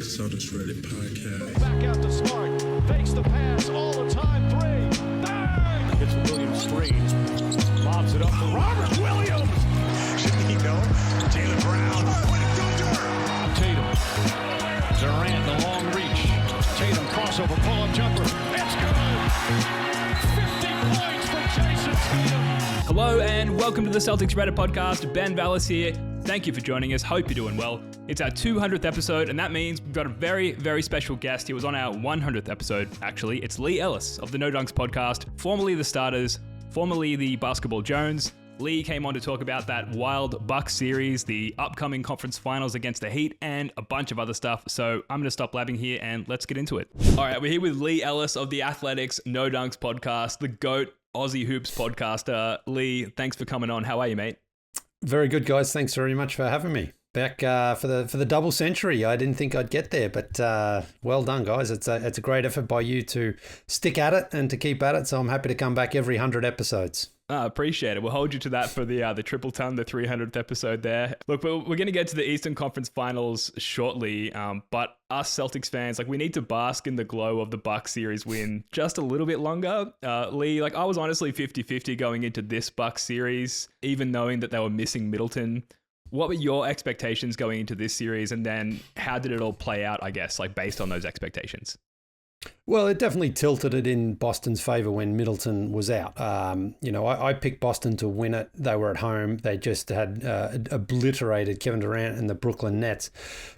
Celtics Reddit podcast. Back out to Smart. Fakes the pass all the time. Three. Bang! It's Williams three. Lobs it up for Robert Williams. Should he know? Jaylen Brown. Tatum. Durant, the long reach. Tatum crossover pull-up jumper. It's good. 50 points for Jason Tatum. Hello and welcome to the Celtics Reddit podcast. Ben Vallis here. Thank you for joining us. Hope you're doing well. It's our 200th episode, and that means we've got a very, very special guest. He was on our 100th episode, actually. It's Leigh Ellis of the NoDunks podcast, formerly the Starters, formerly the Basketball Jones. Leigh came on to talk about that wild Bucks series, the upcoming conference finals against the Heat, and a bunch of other stuff. So I'm going to stop blabbing here and let's get into it. All right, we're here with Leigh Ellis of the Athletics NoDunks podcast, the GOAT Aussie Hoops podcaster. Leigh, thanks for coming on. How are you, mate? Very good, guys. Thanks very much for having me. Back for the double century. I didn't think I'd get there, but well done, guys. It's a great effort by you to stick at it and to keep at it. So I'm happy to come back every 100 episodes. Appreciate it. We'll hold you to that for the triple ton, the 300th episode there. Look, we're going to get to the Eastern Conference Finals shortly, but us Celtics fans, we need to bask in the glow of the Bucks series win just a little bit longer. Leigh, I was honestly 50-50 going into this Bucks series, even knowing that they were missing Middleton. What were your expectations going into this series, and then how did it all play out, I guess, based on those expectations? Well, it definitely tilted it in Boston's favor when Middleton was out. I picked Boston to win it. They were at home. They just had obliterated Kevin Durant and the Brooklyn Nets.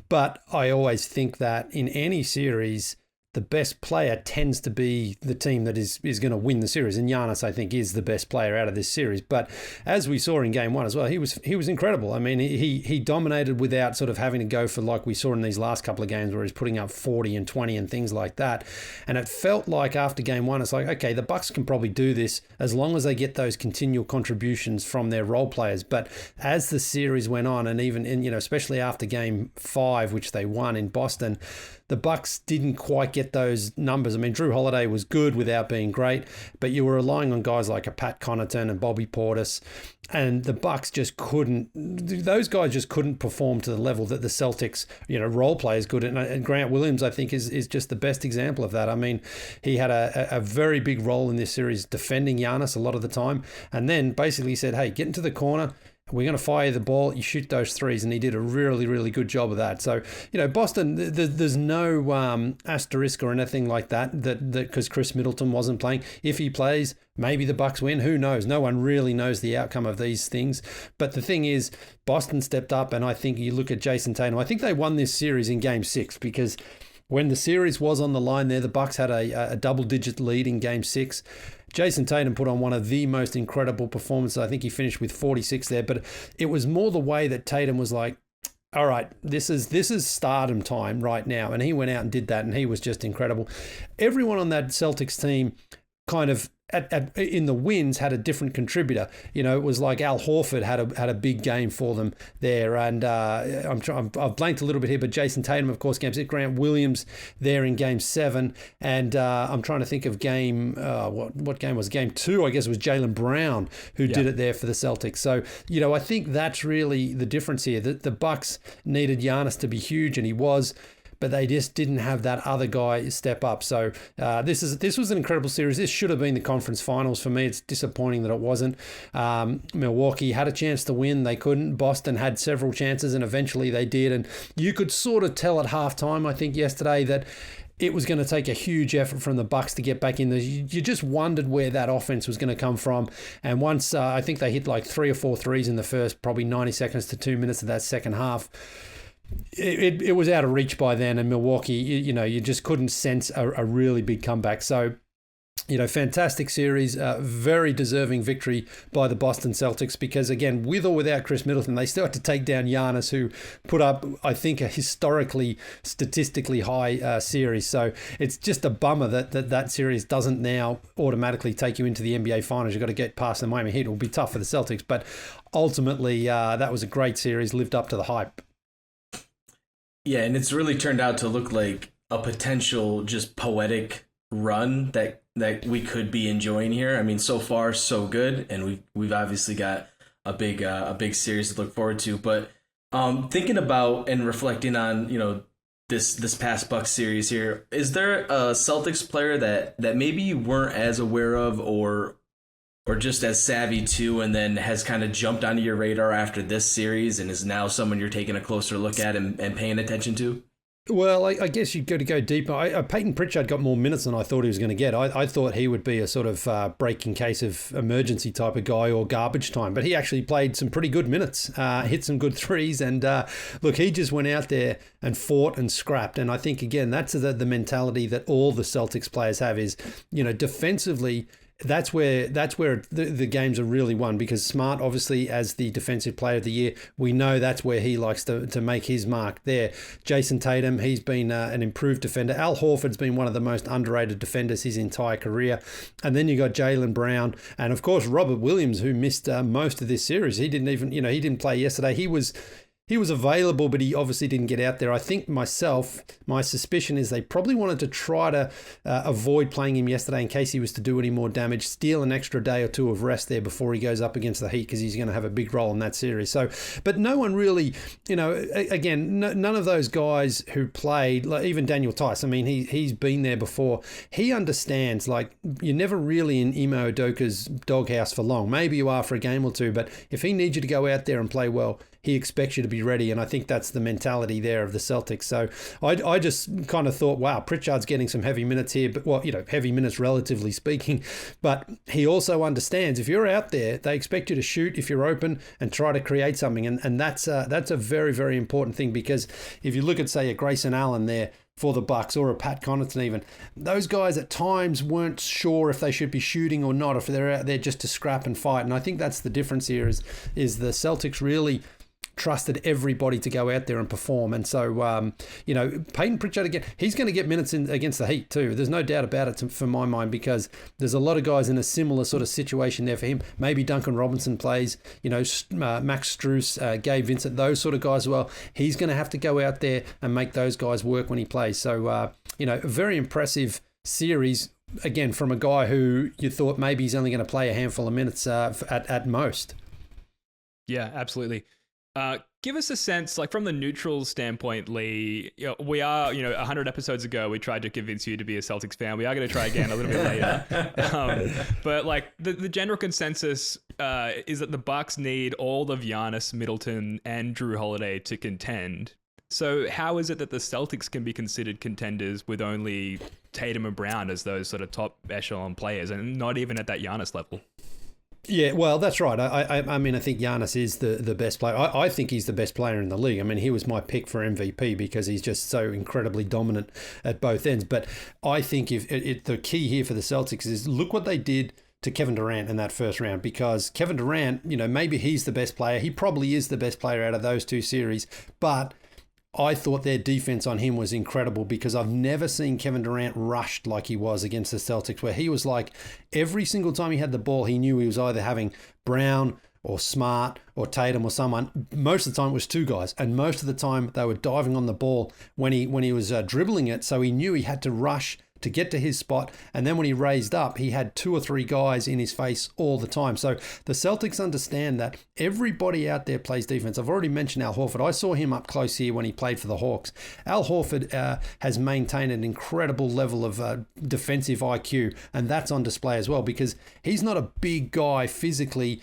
But I always think that in any series, the best player tends to be the team that is going to win the series. And Giannis, I think, is the best player out of this series. But as we saw in game one as well, he was incredible. I mean, he dominated without sort of having to go for like we saw in these last couple of games where he's putting up 40 and 20 and things like that. And it felt like after game one, it's like, okay, the Bucks can probably do this as long as they get those continual contributions from their role players. But as the series went on, and even especially after game 5, which they won in Boston, the Bucks didn't quite get those numbers. I mean, Drew Holiday was good without being great, but you were relying on guys like a Pat Connaughton and Bobby Portis, and the Bucks just couldn't. Those guys just couldn't perform to the level that the Celtics, role players could. And Grant Williams, I think, is just the best example of that. I mean, he had a very big role in this series defending Giannis a lot of the time, and then basically said, "Hey, get into the corner. We're going to fire the ball, you shoot those threes," and he did a really, really good job of that. So, Boston, there's no asterisk or anything like that because Chris Middleton wasn't playing. If he plays, maybe the Bucks win. Who knows? No one really knows the outcome of these things. But the thing is, Boston stepped up, and I think you look at Jason Tatum. I think they won this series in Game 6 because when the series was on the line there, the Bucks had a double-digit lead in Game 6. Jason Tatum put on one of the most incredible performances. I think he finished with 46 there, but it was more the way that Tatum was like, all right, this is stardom time right now. And he went out and did that, and he was just incredible. Everyone on that Celtics team kind of in the wins had a different contributor. It was like Al Horford had a big game for them there, and I've blanked a little bit here, but Jason Tatum, of course, game 6, Grant Williams there in game 7, and I'm trying to think of game what game was game 2? I guess it was Jaylen Brown who did it there for the Celtics. So I think that's really the difference here. The Bucks needed Giannis to be huge, and he was, but they just didn't have that other guy step up. So this was an incredible series. This should have been the conference finals for me. It's disappointing that it wasn't. Milwaukee had a chance to win. They couldn't. Boston had several chances, and eventually they did. And you could sort of tell at halftime, I think yesterday, that it was going to take a huge effort from the Bucks to get back in there. You just wondered where that offense was going to come from. And once I think they hit like 3 or 4 threes in the first probably 90 seconds to 2 minutes of that second half, it was out of reach by then, and Milwaukee, you just couldn't sense a really big comeback. So, fantastic series, very deserving victory by the Boston Celtics because, again, with or without Chris Middleton, they still had to take down Giannis, who put up, I think, a statistically high series. So it's just a bummer that series doesn't now automatically take you into the NBA Finals. You've got to get past the Miami Heat. It will be tough for the Celtics, but ultimately that was a great series, lived up to the hype. Yeah, and it's really turned out to look like a potential just poetic run that we could be enjoying here. I mean, so far so good, and we've obviously got a big series to look forward to. But thinking about and reflecting on this past Bucks series here. Is there a Celtics player that maybe you weren't as aware of or just as savvy to, and then has kind of jumped onto your radar after this series and is now someone you're taking a closer look at and paying attention to? Well, I guess you've got to go deeper. Payton Pritchard got more minutes than I thought he was going to get. I thought he would be a sort of break in case of emergency type of guy or garbage time, but he actually played some pretty good minutes, hit some good threes, and look, he just went out there and fought and scrapped. And I think, again, that's the mentality that all the Celtics players have is, defensively, that's where the games are really won, because Smart, obviously, as the defensive player of the year, we know that's where he likes to make his mark there. Jason Tatum, he's been an improved defender. Al Horford's been one of the most underrated defenders his entire career. And then you got Jaylen Brown and, of course, Robert Williams, who missed most of this series. He didn't even, he didn't play yesterday. He was available, but he obviously didn't get out there. I think my suspicion is they probably wanted to try to avoid playing him yesterday in case he was to do any more damage, steal an extra day or two of rest there before he goes up against the Heat, because he's going to have a big role in that series. So, but no one really, again, none of those guys who played, like even Daniel Tice, I mean, he's been there before. He understands, like, you're never really in Ime Udoka's doghouse for long. Maybe you are for a game or two, but if he needs you to go out there and play well, he expects you to be ready, and I think that's the mentality there of the Celtics. So I just kind of thought, wow, Pritchard's getting some heavy minutes here, but heavy minutes relatively speaking, but he also understands if you're out there, they expect you to shoot if you're open and try to create something, and that's a very, very important thing, because if you look at, say, a Grayson Allen there for the Bucks, or a Pat Connaughton even, those guys at times weren't sure if they should be shooting or not, if they're out there just to scrap and fight. And I think that's the difference here is the Celtics really trusted everybody to go out there and perform. And so, Payton Pritchard, again, he's going to get minutes against the Heat too. There's no doubt about it for my mind, because there's a lot of guys in a similar sort of situation there for him. Maybe Duncan Robinson plays, Max Strus, Gabe Vincent, those sort of guys as well. He's going to have to go out there and make those guys work when he plays. So, a very impressive series, again, from a guy who you thought maybe he's only going to play a handful of minutes at most. Yeah, absolutely. Give us a sense, like from the neutral standpoint, Leigh, we are, 100 episodes ago, we tried to convince you to be a Celtics fan. We are going to try again a little bit later. But like the general consensus is that the Bucks need all of Giannis, Middleton, and Drew Holiday to contend. So how is it that the Celtics can be considered contenders with only Tatum and Brown as those sort of top echelon players, and not even at that Giannis level? Yeah, well, that's right. I mean, I think Giannis is the best player. I think he's the best player in the league. I mean, he was my pick for MVP because he's just so incredibly dominant at both ends. But I think the key here for the Celtics is look what they did to Kevin Durant in that first round, because Kevin Durant, maybe he's the best player. He probably is the best player out of those two series, but I thought their defense on him was incredible, because I've never seen Kevin Durant rushed like he was against the Celtics, where he was like, every single time he had the ball, he knew he was either having Brown or Smart or Tatum or someone. Most of the time it was two guys, and most of the time they were diving on the ball when he was dribbling it, so he knew he had to rush to get to his spot, and then when he raised up, he had two or three guys in his face all the time. So the Celtics understand that everybody out there plays defense. I've already mentioned Al Horford. I saw him up close here when he played for the Hawks. Al Horford has maintained an incredible level of defensive IQ, and that's on display as well, because he's not a big guy physically,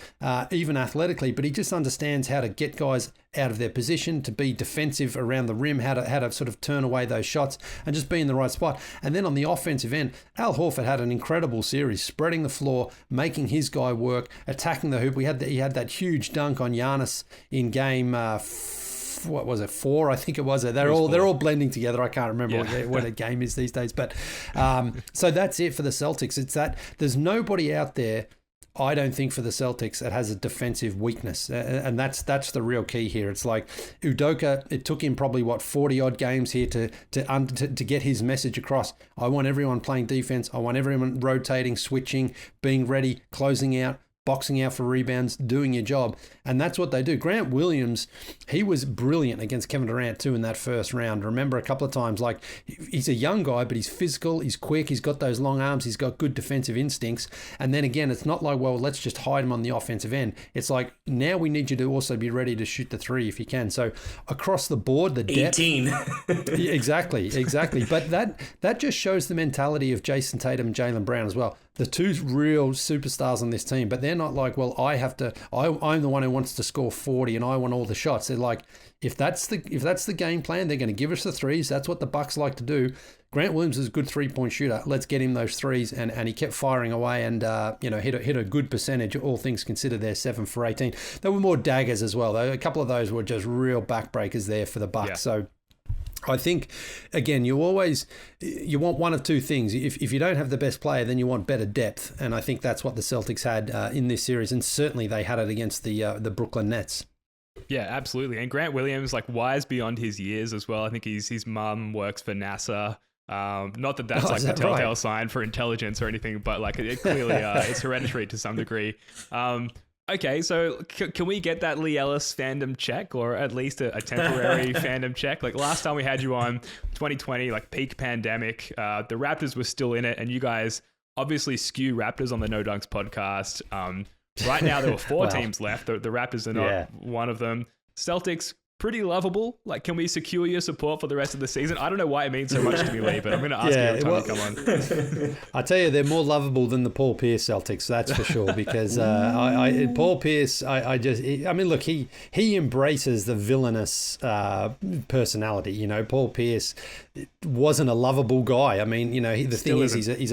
even athletically, but he just understands how to get guys out of their position, to be defensive around the rim, how to sort of turn away those shots and just be in the right spot. And then on the offensive end, Al Horford had an incredible series, spreading the floor, making his guy work, attacking the hoop. He had that huge dunk on Giannis in game what was it, 4? I think it was. They're all blending together. I can't remember what a game is these days. But so that's it for the Celtics. It's that there's nobody out there, I don't think, for the Celtics that has a defensive weakness, and that's the real key here. It's like Udoka, it took him probably 40-odd games here to get his message across. I want everyone playing defense. I want everyone rotating, switching, being ready, closing out, boxing out for rebounds, doing your job. And that's what they do. Grant Williams, he was brilliant against Kevin Durant too in that first round. Remember a couple of times, like, he's a young guy, but he's physical, he's quick, he's got those long arms, he's got good defensive instincts. And then again, it's not like, well, let's just hide him on the offensive end. It's like, now we need you to also be ready to shoot the three if you can. So across the board, the depth. 18. Yeah, exactly. But that just shows the mentality of Jason Tatum and Jaylen Brown as well. The two real superstars on this team, but they're not like, well, I'm the one who wants to score 40 and I want all the shots. They're like, if that's the game plan, they're going to give us the threes. That's what the Bucks like to do. Grant Williams is a good 3-point shooter. Let's get him those threes, and he kept firing away and hit a good percentage. All things considered, they're 7 for 18. There were more daggers as well, though. A couple of those were just real backbreakers there for the Bucks. Yeah. So I think, again, you want one of two things. If you don't have the best player, then you want better depth. And I think that's what the Celtics had in this series. And certainly they had it against the Brooklyn Nets. Yeah, absolutely. And Grant Williams, like, wise beyond his years as well. I think his mum works for NASA. Not that that's like a telltale sign for intelligence or anything, but like it clearly it's hereditary to some degree. Okay, so can we get that Leigh Ellis fandom check, or at least a temporary fandom check? Like last time we had you on, 2020, like peak pandemic, the Raptors were still in it, and you guys obviously skew Raptors on the NoDunks podcast. Right now there were 4 teams left. The Raptors are not one of them. Celtics, pretty lovable. Like, can we secure your support for the rest of the season? I don't know why it means so much to me, Leigh, but I'm going to ask you every time you come on. I tell you, they're more lovable than the Paul Pierce Celtics, that's for sure. Because Paul Pierce, look, he embraces the villainous personality. You know, Paul Pierce wasn't a lovable guy. I mean, you know, the thing is, he's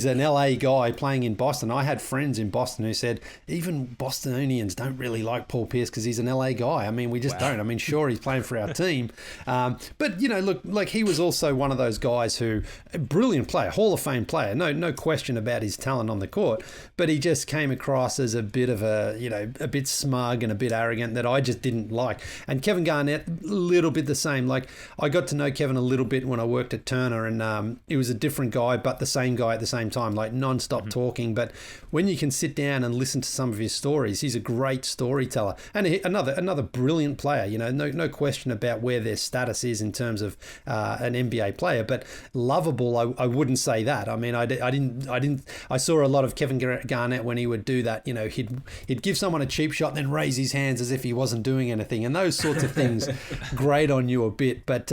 an LA guy playing in Boston. I had friends in Boston who said even Bostonians don't really like Paul Pierce because he's an LA guy. I mean, we just don't. I mean, sure, he's playing for our team, but you know, look, like he was also one of those guys who, a brilliant player, Hall of Fame player, no question about his talent on the court, but he just came across as a bit of a bit smug and a bit arrogant that I just didn't like. And Kevin Garnett, a little bit the same. Like, I got to know Kevin a little bit when I worked at Turner, and he was a different guy, but the same guy at the same time, like non-stop talking. But when you can sit down and listen to some of his stories, he's a great storyteller, and another brilliant player. You know, no question about where their status is in terms of an NBA player, but lovable, I wouldn't say that. I mean, I saw a lot of Kevin Garnett when he would do that. You know, he'd give someone a cheap shot, then raise his hands as if he wasn't doing anything, and those sorts of things grate on you a bit. But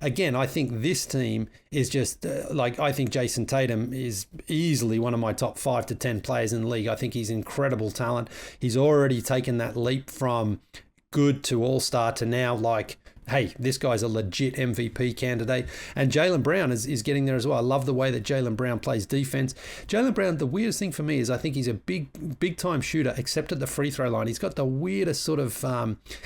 again, I think this team is just I think Jason Tatum is easily one of my top 5 to 10 players in the league. I think he's incredible talent. He's already taken that leap from good to all-star to now, like, hey, this guy's a legit MVP candidate. And Jaylen Brown is getting there as well. I love the way that Jaylen Brown plays defense. Jaylen Brown, the weirdest thing for me is I think he's a big-time shooter, except at the free throw line. He's got the weirdest sort of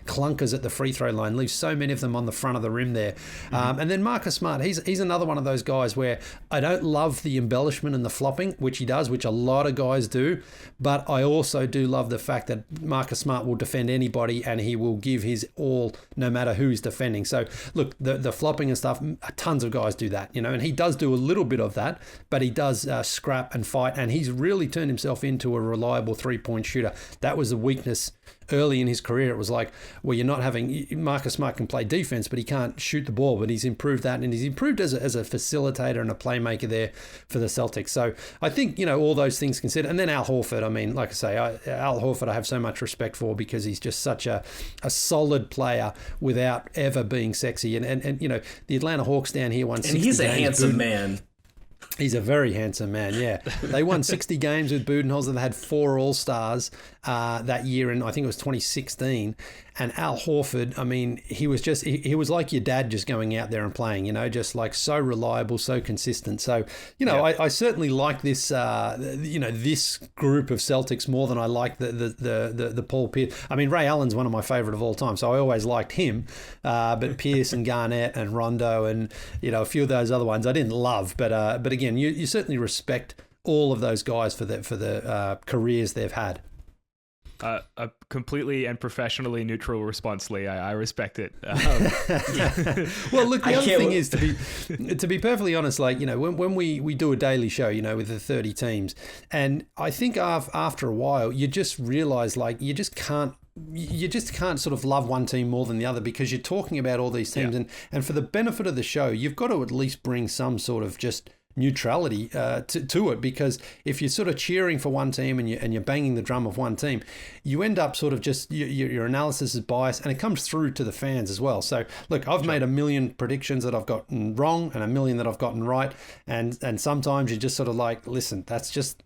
clunkers at the free throw line, leaves so many of them on the front of the rim there. And then Marcus Smart, he's another one of those guys where I don't love the embellishment and the flopping, which he does, which a lot of guys do, but I also do love the fact that Marcus Smart will defend anybody and he will give his all no matter who's defending. So look, the flopping and stuff, tons of guys do that, you know, and he does do a little bit of that, but he does scrap and fight, and he's really turned himself into a reliable 3-point shooter. That was a weakness early in his career. It was like, well, you're not having, Marcus Smart can play defense, but he can't shoot the ball, but he's improved that, and he's improved as a facilitator and a playmaker there for the Celtics. So I think, you know, all those things considered. And then Al Horford, I mean, like I say, Al Horford I have so much respect for because he's just such a solid player without ever being sexy. And you know, the Atlanta Hawks down here won 60 games. And he's a handsome man. He's a very handsome man, yeah. They won 60 games with Budenholzer. They had 4 All-Stars that year, and I think it was 2016. And Al Horford, I mean, he was just, he was like your dad just going out there and playing, you know, just like so reliable, so consistent. So, you know, I certainly like this, you know, this group of Celtics more than I like the Paul Pierce. I mean, Ray Allen's one of my favorite of all time, so I always liked him. But Pierce and Garnett and Rondo and, you know, a few of those other ones I didn't love. But again, you certainly respect all of those guys for the careers they've had. A completely and professionally neutral response, Lee. I respect it. Well, look, the other thing is to be perfectly honest, like, you know, when we do a daily show, you know, with the 30 teams, and I think after a while, you just realize, like, you just can't sort of love one team more than the other because you're talking about all these teams. Yeah. And for the benefit of the show, you've got to at least bring some sort of just neutrality to it, because if you're sort of cheering for one team and you're banging the drum of one team, you end up sort of just your analysis is biased, and it comes through to the fans as well. So look, I've made a million predictions that I've gotten wrong and a million that I've gotten right, and sometimes you just sort of like, listen, that's just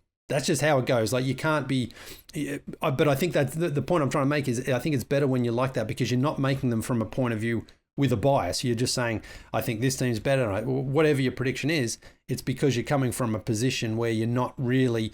how it goes. Like, you can't be, but I think that the point I'm trying to make is I think it's better when you're like that, because you're not making them from a point of view with a bias. You're just saying, I think this team's better. Whatever your prediction is, it's because you're coming from a position where you're not really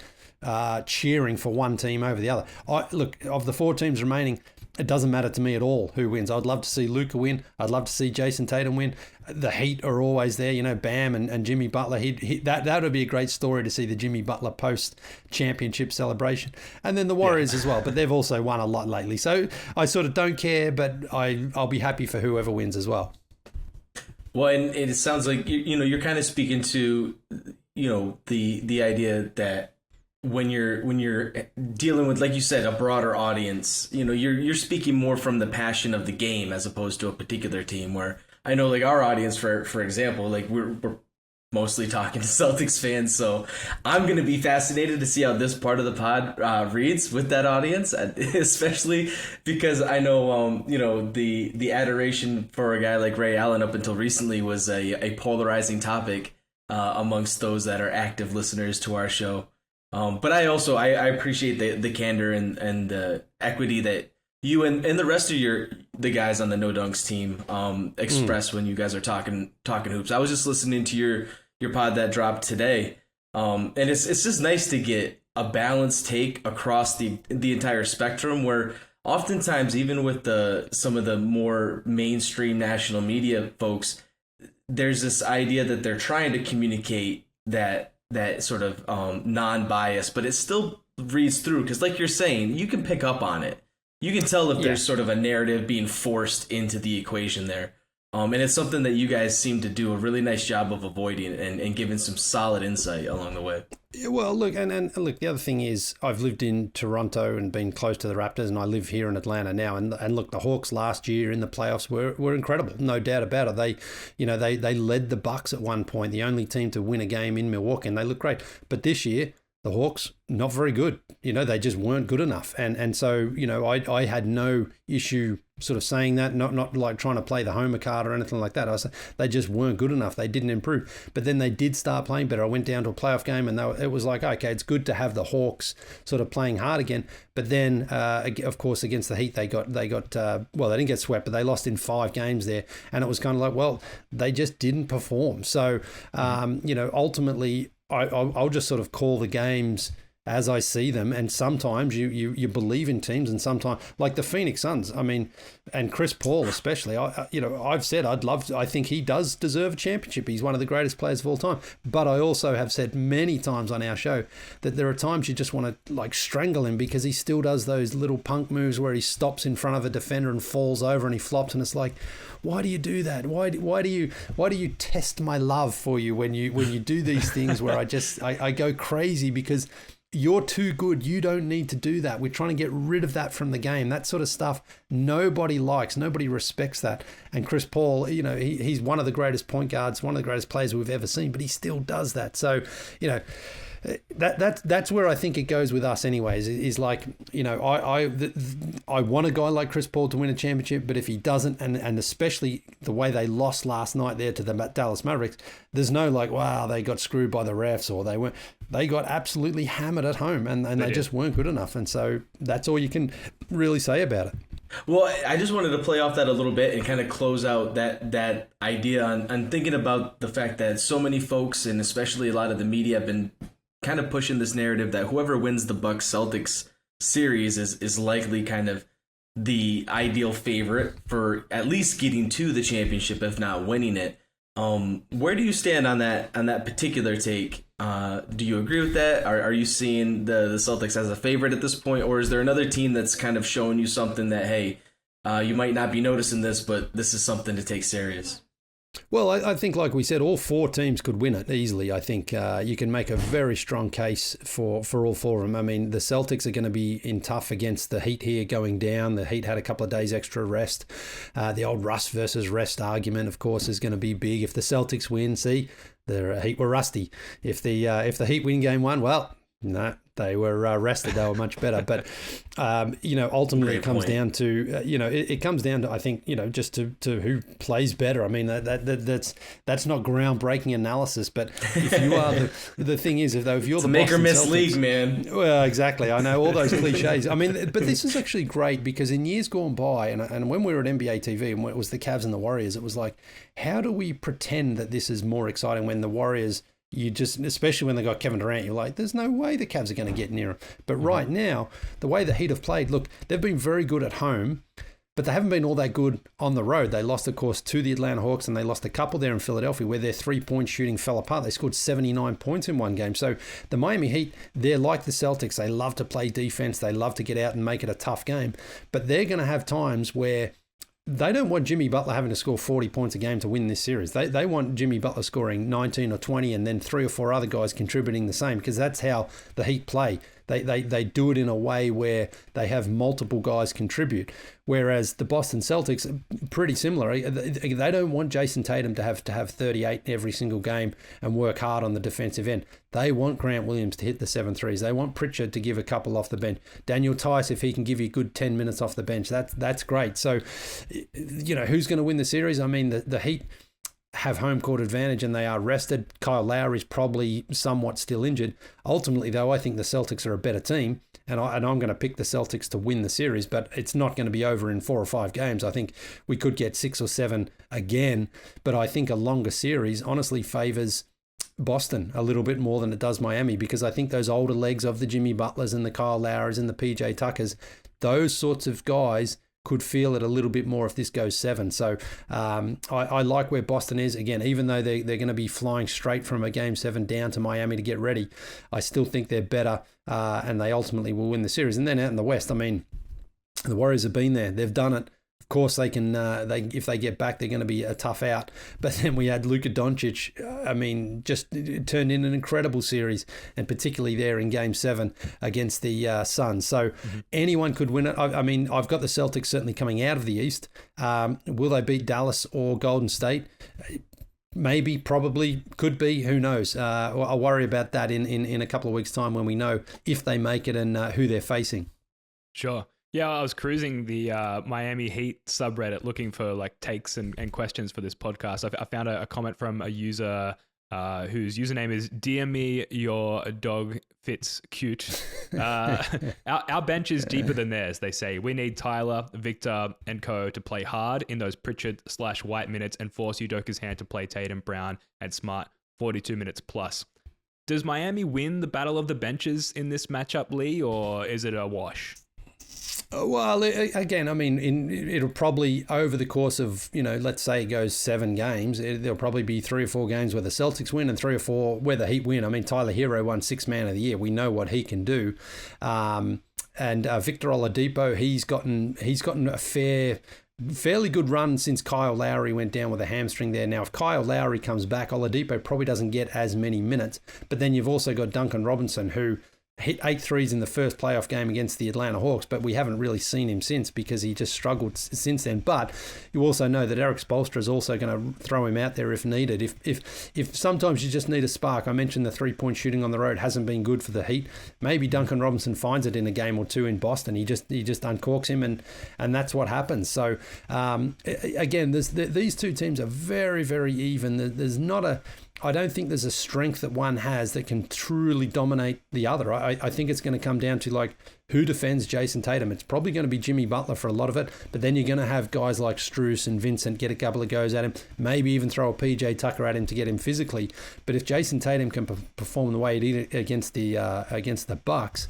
cheering for one team over the other. Look, of the 4 teams remaining, it doesn't matter to me at all who wins. I'd love to see Luka win. I'd love to see Jason Tatum win. The Heat are always there, you know, Bam and Jimmy Butler. That would be a great story to see the Jimmy Butler post-championship celebration. And then the Warriors as well, but they've also won a lot lately. So I sort of don't care, but I'll be happy for whoever wins as well. Well, and it sounds like, you know, you're kind of speaking to, you know, the idea that when you're dealing with, like you said, a broader audience, you know, you're speaking more from the passion of the game as opposed to a particular team. Where I know, like, our audience, for example, like we're mostly talking to Celtics fans, so I'm going to be fascinated to see how this part of the pod reads with that audience, especially because I know, you know, the adoration for a guy like Ray Allen up until recently was a polarizing topic amongst those that are active listeners to our show. But I appreciate the candor and the equity that you and the rest of the guys on the NoDunks team express when you guys are talking hoops. I was just listening to your pod that dropped today, and it's just nice to get a balanced take across the entire spectrum, where oftentimes, even with some of the more mainstream national media folks, there's this idea that they're trying to communicate that sort of non-bias, but it still reads through, because like you're saying, you can pick up on it. You can tell if there's sort of a narrative being forced into the equation there. And it's something that you guys seem to do a really nice job of avoiding and giving some solid insight along the way. Well, look, and look, the other thing is, I've lived in Toronto and been close to the Raptors, and I live here in Atlanta now. And look, the Hawks last year in the playoffs were incredible, no doubt about it. They led the Bucks at one point, the only team to win a game in Milwaukee, and they looked great. But this year, the Hawks, not very good. You know, they just weren't good enough. And so, you know, I had no issue sort of saying that, not like trying to play the homer card or anything like that. I was, they just weren't good enough. They didn't improve. But then they did start playing better. I went down to a playoff game, and it was like, okay, it's good to have the Hawks sort of playing hard again. But then, of course, against the Heat, they didn't get swept, but they lost in 5 games there. And it was kind of like, well, they just didn't perform. So, you know, ultimately, I'll just sort of call the games as I see them, and sometimes you believe in teams, and sometimes, like the Phoenix Suns, I mean, and Chris Paul especially, I've said I think he does deserve a championship. He's one of the greatest players of all time. But I also have said many times on our show that there are times you just want to like strangle him, because he still does those little punk moves where he stops in front of a defender and falls over and he flops, and it's like, why do you do that? Why do you test my love for you when you do these things where I go crazy because you're too good. You don't need to do that. We're trying to get rid of that from the game. That sort of stuff nobody likes. Nobody respects that. And Chris Paul, you know, he's one of the greatest point guards, one of the greatest players we've ever seen, but he still does that. So, you know, that's where I think it goes with us anyways, is like, you know, I want a guy like Chris Paul to win a championship, but if he doesn't, and especially the way they lost last night there to the Dallas Mavericks, there's no like, wow, they got screwed by the refs, or they got absolutely hammered at home, and they just weren't good enough. And so that's all you can really say about it. Well, I just wanted to play off that a little bit and kind of close out that idea on thinking about the fact that so many folks, and especially a lot of the media, have been kind of pushing this narrative that whoever wins the Bucks Celtics series is likely kind of the ideal favorite for at least getting to the championship, if not winning it. Where do you stand on that particular take? Do you agree with that? Are you seeing the Celtics as a favorite at this point, or is there another team that's kind of showing you something that, hey, you might not be noticing this, but this is something to take serious? Well, I think, like we said, all four teams could win it easily. I think you can make a very strong case for all four of them. I mean, the Celtics are going to be in tough against the Heat here going down. The Heat had a couple of days extra rest. The old rust versus rest argument, of course, is going to be big. If the Celtics win, see, the Heat were rusty. If the Heat win game one, well, no, they were rested. They were much better. But, ultimately it comes down to, it comes down to, I think, just to who plays better. I mean, that's not groundbreaking analysis. But if you are, the thing is, if you're the make or Boston miss Celtics, league, man. Well, exactly. I know all those cliches. I mean, but this is actually great because in years gone by, and when we were at NBA TV and it was the Cavs and the Warriors, it was like, how do we pretend that this is more exciting when the Warriors, especially when they got Kevin Durant, you're like, there's no way the Cavs are going to get near him. But right now, the way the Heat have played, look, they've been very good at home, but they haven't been all that good on the road. They lost, of course, to the Atlanta Hawks, and they lost a couple there in Philadelphia where their three-point shooting fell apart. They scored 79 points in one game. So the Miami Heat, they're like the Celtics. They love to play defense. They love to get out and make it a tough game. But they're going to have times where they don't want Jimmy Butler having to score 40 points a game to win this series. They want Jimmy Butler scoring 19 or 20 and then 3 or 4 other guys contributing the same, because that's how the Heat play. They do it in a way where they have multiple guys contribute. Whereas the Boston Celtics are pretty similar. They don't want Jason Tatum to have 38 every single game and work hard on the defensive end. They want Grant Williams to hit the 7 threes. They want Pritchard to give a couple off the bench. Daniel Tice, if he can give you a good 10 minutes off the bench, that's great. So, who's going to win the series? I mean, the Heat have home court advantage and they are rested. Kyle Lowry's probably somewhat still injured. Ultimately, though, I think the Celtics are a better team, and I'm going to pick the Celtics to win the series, but it's not going to be over in 4 or 5 games. I think we could get 6 or 7 again, but I think a longer series honestly favors Boston a little bit more than it does Miami, because I think those older legs of the Jimmy Butlers and the Kyle Lowrys and the PJ Tuckers, those sorts of guys could feel it a little bit more if this goes 7. So I like where Boston is. Again, even though they're going to be flying straight from a Game 7 down to Miami to get ready, I still think they're better and they ultimately will win the series. And then out in the West, I mean, the Warriors have been there. They've done it. Of course, they can. If they get back, they're going to be a tough out. But then we had Luka Doncic. I mean, just turned in an incredible series, and particularly there in Game 7 against the Suns. So anyone could win it. I mean, I've got the Celtics certainly coming out of the East. Will they beat Dallas or Golden State? Maybe, probably, could be. Who knows? I'll worry about that in a couple of weeks' time when we know if they make it and who they're facing. Sure. Yeah, I was cruising the Miami Heat subreddit looking for like takes and questions for this podcast. I found a comment from a user whose username is "Dear me, your dog fits cute." Our bench is deeper than theirs, they say. We need Tyler, Victor, and co to play hard in those Pritchard/White minutes and force Udoka's hand to play Tatum, Brown, and Smart 42 minutes plus. Does Miami win the battle of the benches in this matchup, Lee, or is it a wash? Well, again, I mean, it'll probably, over the course of, let's say it goes 7 games, there'll probably be 3 or 4 games where the Celtics win and 3 or 4 where the Heat win. I mean, Tyler Hero won 6th Man of the Year. We know what he can do. And Victor Oladipo, he's gotten a fairly good run since Kyle Lowry went down with a hamstring there. Now, if Kyle Lowry comes back, Oladipo probably doesn't get as many minutes. But then you've also got Duncan Robinson, who hit 8 threes in the first playoff game against the Atlanta Hawks, but we haven't really seen him since because he just struggled since then. But you also know that Eric Spoelstra is also going to throw him out there if needed. If sometimes you just need a spark. I mentioned the 3-point shooting on the road hasn't been good for the Heat. Maybe Duncan Robinson finds it in a game or 2 in Boston. He just uncorks him, and that's what happens. So again, these two teams are very, very even. There's not a I don't think there's a strength that one has that can truly dominate the other. I think it's going to come down to like who defends Jason Tatum. It's probably going to be Jimmy Butler for a lot of it, but then you're going to have guys like Strus and Vincent get a couple of goes at him, maybe even throw a PJ Tucker at him to get him physically. But if Jason Tatum can perform the way he did against the Bucks,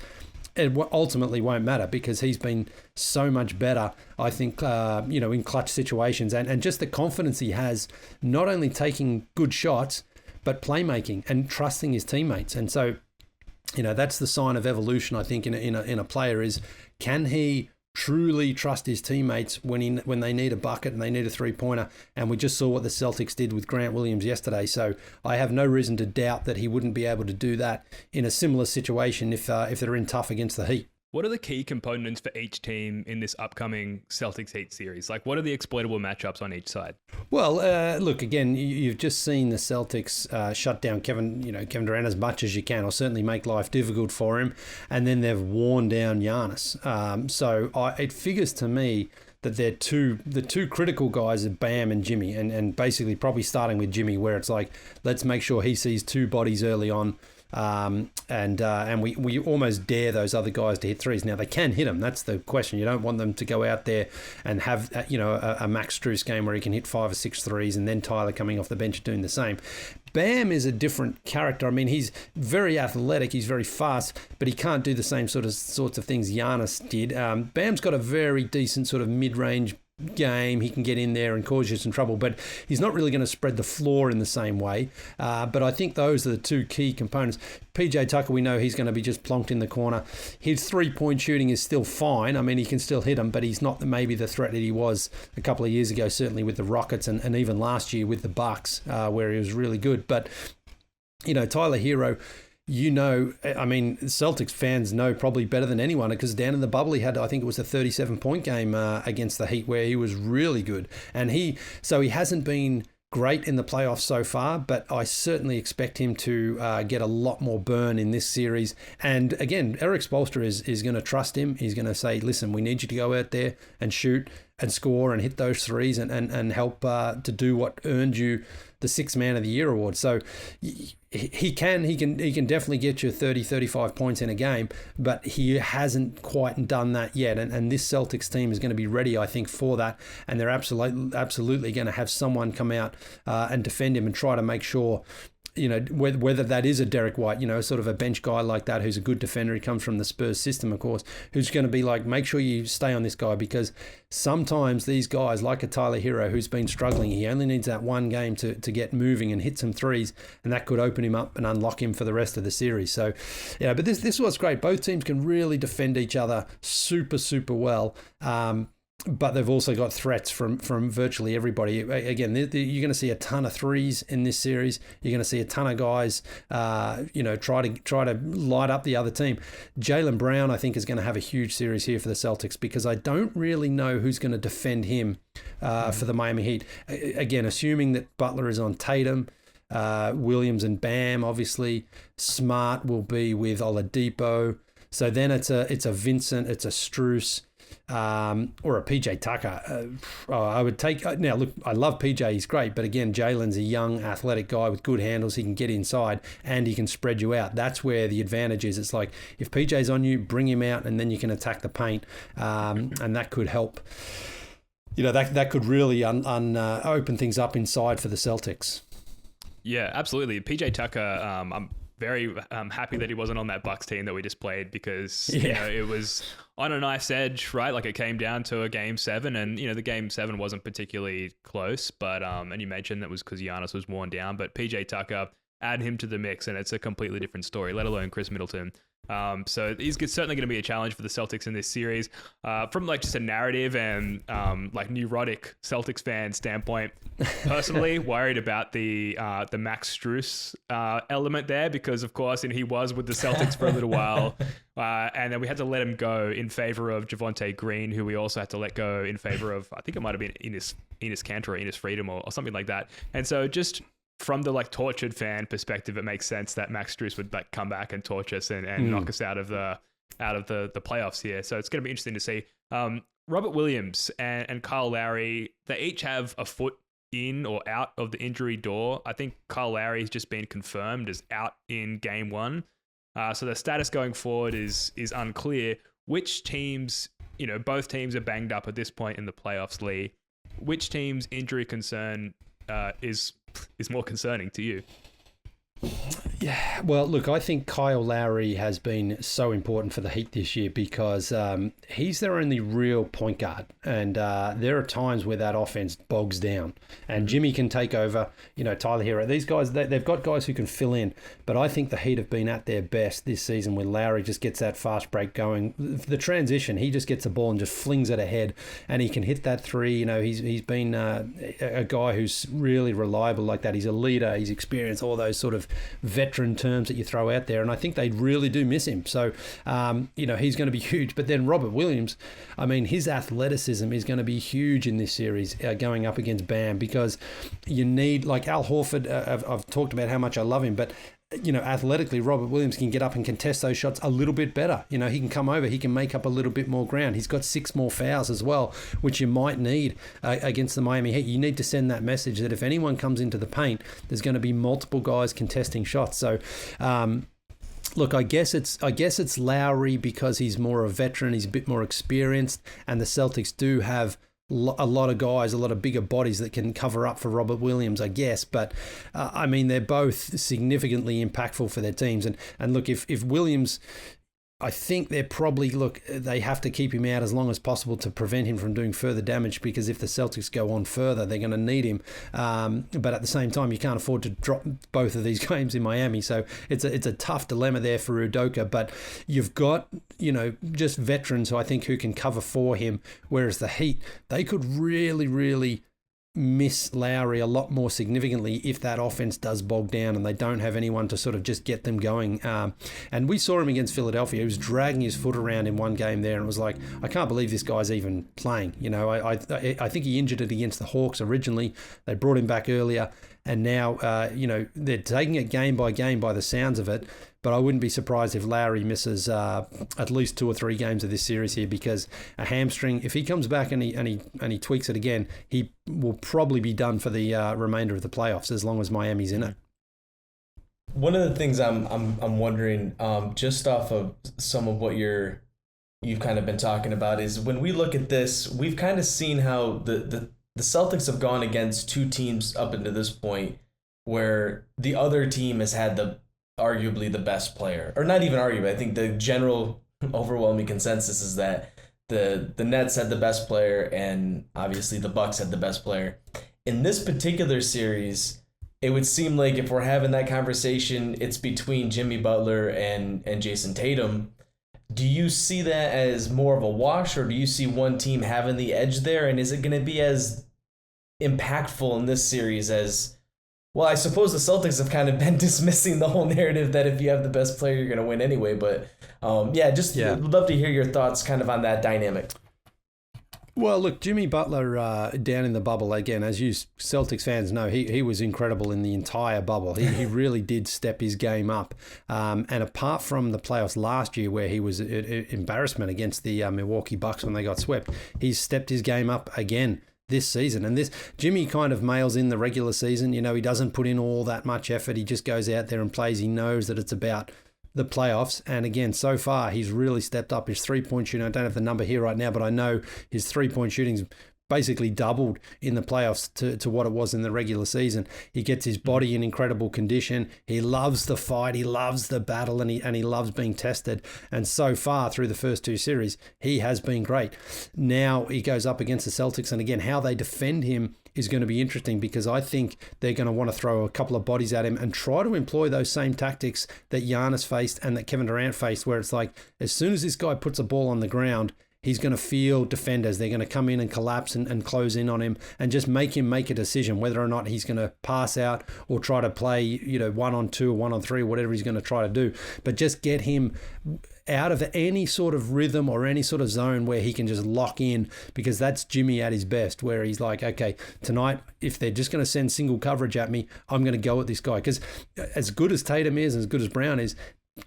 it ultimately won't matter because he's been so much better, I think, in clutch situations and just the confidence he has, not only taking good shots, but playmaking and trusting his teammates. And so, that's the sign of evolution, I think, in a player is, can he truly trust his teammates when they need a bucket and they need a three-pointer? And we just saw what the Celtics did with Grant Williams yesterday. So I have no reason to doubt that he wouldn't be able to do that in a similar situation if they're in tough against the Heat. What are the key components for each team in this upcoming Celtics Heat series? Like, what are the exploitable matchups on each side? Well, look, again, you've just seen the Celtics shut down Kevin Durant as much as you can, or certainly make life difficult for him, and then they've worn down Giannis. It figures to me that the two critical guys are Bam and Jimmy, and basically probably starting with Jimmy, where it's like, let's make sure he sees two bodies early on. And we almost dare those other guys to hit threes. Now, they can hit them. That's the question. You don't want them to go out there and have a Max Strus game where he can hit 5 or 6 threes, and then Tyler coming off the bench doing the same. Bam is a different character. I mean, he's very athletic, he's very fast, but he can't do the same sorts of things Giannis did. Bam's got a very decent sort of mid-range game. He can get in there and cause you some trouble, but he's not really going to spread the floor in the same way. But I think those are the two key components. PJ Tucker, we know he's going to be just plonked in the corner. His three-point shooting is still fine. I mean, he can still hit them, but he's not maybe the threat that he was a couple of years ago, certainly with the Rockets and even last year with the Bucks, where he was really good. But, Tyler Hero, Celtics fans know probably better than anyone, because down in the bubble he had, I think it was a 37-point game against the Heat where he was really good. And he hasn't been great in the playoffs so far, but I certainly expect him to get a lot more burn in this series. And again, Eric Spoelstra is going to trust him. He's going to say, listen, we need you to go out there and shoot and score and hit those threes and help to do what earned you the Sixth Man of the Year award. So he can definitely get you 30, 35 points in a game, but he hasn't quite done that yet. And this Celtics team is going to be ready, I think, for that. And they're absolutely going to have someone come out and defend him and try to make sure, whether that is a Derek White, sort of a bench guy like that who's a good defender. He comes from the Spurs system, of course, who's going to be like, make sure you stay on this guy, because sometimes these guys, like a Tyler Hero who's been struggling, he only needs that one game to get moving and hit some threes, and that could open him up and unlock him for the rest of the series. So, but this was great. Both teams can really defend each other super, super well. But they've also got threats from virtually everybody. Again, you're going to see a ton of threes in this series. You're going to see a ton of guys, try to light up the other team. Jaylen Brown, I think, is going to have a huge series here for the Celtics, because I don't really know who's going to defend him for the Miami Heat. Again, assuming that Butler is on Tatum, Williams and Bam, obviously. Smart will be with Oladipo. So then it's a Vincent, it's a Strus, or a PJ Tucker. I would take, now look, I love PJ, he's great, but again, Jalen's a young athletic guy with good handles. He can get inside and he can spread you out. That's where the advantage is. It's like, if PJ's on you, bring him out and then you can attack the paint, and that could help. That could really open things up inside for the Celtics. Yeah, absolutely. PJ Tucker, I'm very happy that he wasn't on that Bucks team that we just played, because it was on a nice edge, right? Like, it came down to a Game 7, and the Game 7 wasn't particularly close, but and you mentioned that was because Giannis was worn down, but PJ Tucker, add him to the mix and it's a completely different story, let alone Chris Middleton. So he's certainly going to be a challenge for the Celtics in this series. From like just a narrative and like neurotic Celtics fan standpoint, personally worried about the Max Strus element there, because of course he was with the Celtics for a little while, and then we had to let him go in favor of Javonte Green, who we also had to let go in favor of, I think it might have been Enes Kanter or Enes Freedom or something like that. And so just from the like tortured fan perspective, it makes sense that Max Strus would like come back and torch us and knock us out of the playoffs here. So it's going to be interesting to see. Robert Williams and Kyle Lowry, they each have a foot in or out of the injury door. I think Kyle Lowry has just been confirmed as out in Game 1. So the status going forward is unclear. Which teams, both teams are banged up at this point in the playoffs, Lee. Which team's injury concern is more concerning to you? Yeah, well, look, I think Kyle Lowry has been so important for the Heat this year because he's their only real point guard. And there are times where that offense bogs down. And Jimmy can take over, Tyler Hero. These guys, they've got guys who can fill in. But I think the Heat have been at their best this season when Lowry just gets that fast break going. The transition, he just gets the ball and just flings it ahead. And he can hit that three. He's been a guy who's really reliable like that. He's a leader. He's experienced, all those sort of veteran terms that you throw out there, and I think they really do miss him. So, he's going to be huge. But then Robert Williams, his athleticism is going to be huge in this series going up against Bam, because you need, like Al Horford, I've talked about how much I love him, but athletically, Robert Williams can get up and contest those shots a little bit better. He can come over, he can make up a little bit more ground. He's got 6 more fouls as well, which you might need against the Miami Heat. You need to send that message that if anyone comes into the paint, there's going to be multiple guys contesting shots. So, look, I guess it's Lowry because he's more a veteran, he's a bit more experienced, and the Celtics do have a lot of guys, a lot of bigger bodies that can cover up for Robert Williams, I guess. But, they're both significantly impactful for their teams. And look, if Williams, I think they have to keep him out as long as possible to prevent him from doing further damage, because if the Celtics go on further, they're going to need him. But at the same time, you can't afford to drop both of these games in Miami. So it's a tough dilemma there for Udoka. But you've got, just veterans who I think who can cover for him, whereas the Heat, they could really, really miss Lowry a lot more significantly if that offense does bog down and they don't have anyone to sort of just get them going. And we saw him against Philadelphia. He was dragging his foot around in one game there, and it was like, I can't believe this guy's even playing. I think he injured it against the Hawks originally. They brought him back earlier, and now they're taking it game by game by the sounds of it. But I wouldn't be surprised if Lowry misses at least 2 or 3 games of this series here, because a hamstring, if he comes back and he tweaks it again, he will probably be done for the remainder of the playoffs as long as Miami's in it. One of the things I'm wondering, just off of some of what you've kind of been talking about, is when we look at this, we've kind of seen how the Celtics have gone against 2 teams up until this point where the other team has had arguably the best player, or not even arguably. I think the general overwhelming consensus is that the Nets had the best player, and obviously the Bucks had the best player. In this particular series, it would seem like if we're having that conversation, it's between Jimmy Butler and Jason Tatum. Do you see that as more of a wash, or do you see one team having the edge there? And is it going to be as impactful in this series as... Well, I suppose the Celtics have kind of been dismissing the whole narrative that if you have the best player, you're going to win anyway. But would love to hear your thoughts kind of on that dynamic. Well, look, Jimmy Butler down in the bubble, again, as you Celtics fans know, he was incredible in the entire bubble. He really did step his game up. And apart from the playoffs last year where he was an embarrassment against the Milwaukee Bucks when they got swept, he's stepped his game up again this season. And this Jimmy kind of mails in the regular season. He doesn't put in all that much effort. He just goes out there and plays. He knows that it's about the playoffs. And again, so far, he's really stepped up his 3-point shooting. I don't have the number here right now, but I know his 3-point shooting's basically doubled in the playoffs to what it was in the regular season. He gets his body in incredible condition. He loves the fight. He loves the battle, and he loves being tested. And so far through the first 2 series, he has been great. Now he goes up against the Celtics, and again, how they defend him is going to be interesting, because I think they're going to want to throw a couple of bodies at him and try to employ those same tactics that Giannis faced and that Kevin Durant faced, where it's like, as soon as this guy puts a ball on the ground, he's going to feel defenders. They're going to come in and collapse and close in on him and just make him make a decision whether or not he's going to pass out or try to play, 1-on-2 or 1-on-3, whatever he's going to try to do. But just get him out of any sort of rhythm or any sort of zone where he can just lock in, because that's Jimmy at his best, where he's like, okay, tonight, if they're just going to send single coverage at me, I'm going to go at this guy. Because as good as Tatum is, as good as Brown is,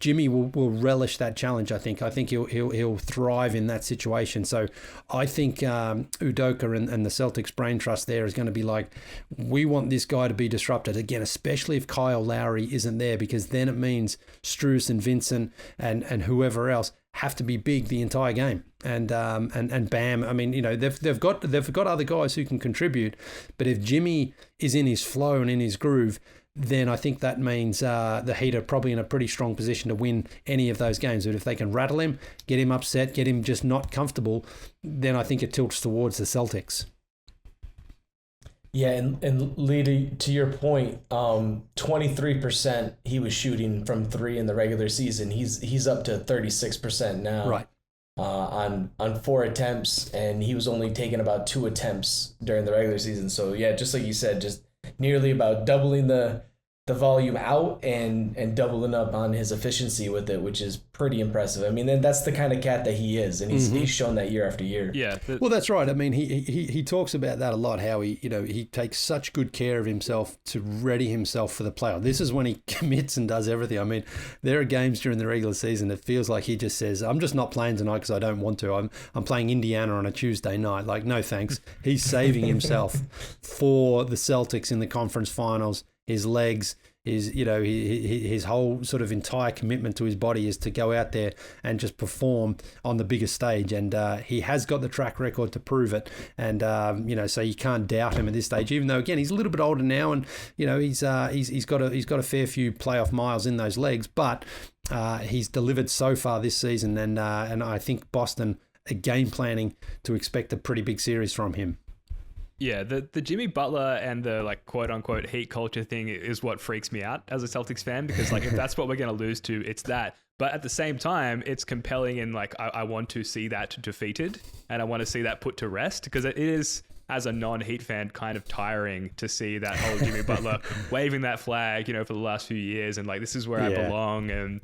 Jimmy will relish that challenge. I think he'll thrive in that situation. So I think Udoka and the Celtics brain trust there is going to be like, we want this guy to be disrupted again, especially if Kyle Lowry isn't there, because then it means Strus and Vincent and whoever else have to be big the entire game. And Bam, they've got other guys who can contribute, but if Jimmy is in his flow and in his groove, then I think that means the Heat are probably in a pretty strong position to win any of those games. But if they can rattle him, get him upset, get him just not comfortable, then I think it tilts towards the Celtics. Yeah, and Leigh, to your point, 23% he was shooting from three in the regular season. He's up to 36% now. Right. On 4 attempts, and he was only taking about 2 attempts during the regular season. So yeah, just like you said, just nearly about doubling the volume out and doubling up on his efficiency with it, which is pretty impressive. I mean, then that's the kind of cat that he is, and he's shown that year after year. Yeah. Well, that's right. I mean, he talks about that a lot, how he takes such good care of himself to ready himself for the playoff. This is when he commits and does everything. I mean, there are games during the regular season that feels like he just says, I'm just not playing tonight because I don't want to. I'm playing Indiana on a Tuesday night. Like, no thanks. He's saving himself for the Celtics in the conference finals. His legs, his whole sort of entire commitment to his body is to go out there and just perform on the biggest stage. And he has got the track record to prove it. And, so you can't doubt him at this stage, even though, again, he's a little bit older now and, he's got a fair few playoff miles in those legs. But he's delivered so far this season. And I think Boston are game planning to expect a pretty big series from him. Yeah, the Jimmy Butler and the like quote unquote Heat culture thing is what freaks me out as a Celtics fan, because like if that's what we're going to lose to, it's that. But at the same time, it's compelling, and like I want to see that defeated, and I want to see that put to rest, because it is, as a non-Heat fan, kind of tiring to see that whole Jimmy Butler waving that flag, for the last few years, and like, this is where I belong, and